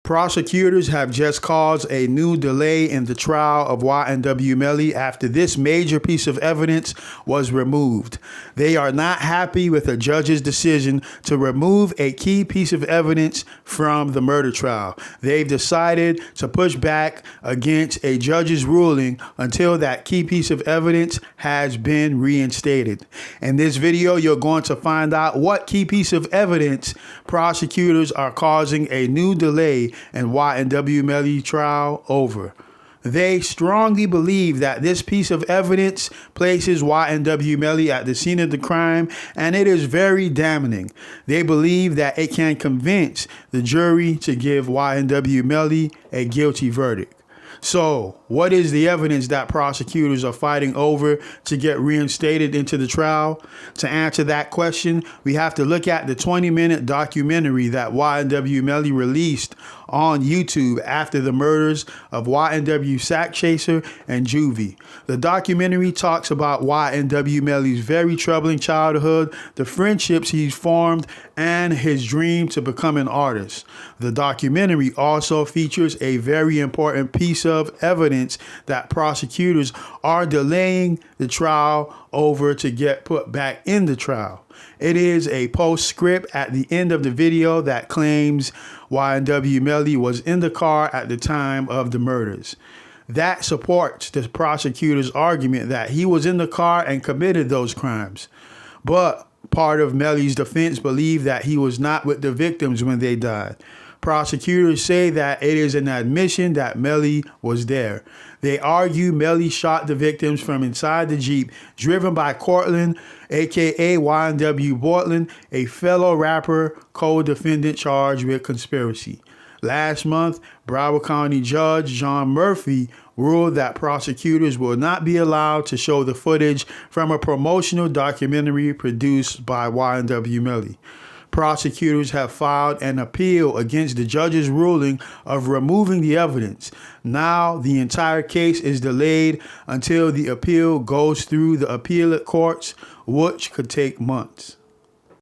Prosecutors have just caused a new delay in the trial of YNW Melly after this major piece of evidence was removed. They are not happy with a judge's decision to remove a key piece of evidence from the murder trial. They've decided to push back against a judge's ruling until that key piece of evidence has been reinstated. In this video, you're going to find out what key piece of evidence prosecutors are causing a new delay and YNW Melly trial over. They strongly believe that this piece of evidence places YNW Melly at the scene of the crime, and it is very damning. They believe that it can convince the jury to give YNW Melly a guilty verdict. So, what is the evidence that prosecutors are fighting over to get reinstated into the trial? To answer that question, we have to look at the 20-minute documentary that YNW Melly released on YouTube after the murders of YNW Sack Chaser and Juvie. The documentary talks about YNW Melly's very troubling childhood, the friendships he's formed, and his dream to become an artist. The documentary also features a very important piece of evidence that prosecutors are delaying the trial over to get put back in the trial. It is a postscript at the end of the video that claims YNW Melly was in the car at the time of the murders. That supports the prosecutor's argument that he was in the car and committed those crimes. But part of Melly's defense believed that he was not with the victims when they died. Prosecutors say that it is an admission that Melly was there. They argue Melly shot the victims from inside the Jeep, driven by Cortland, aka YNW Bortland, a fellow rapper co-defendant charged with conspiracy. Last month, Broward County Judge John Murphy ruled that prosecutors will not be allowed to show the footage from a promotional documentary produced by YNW Melly. Prosecutors have filed an appeal against the judge's ruling of removing the evidence. Now, the entire case is delayed until the appeal goes through the appellate courts, which could take months.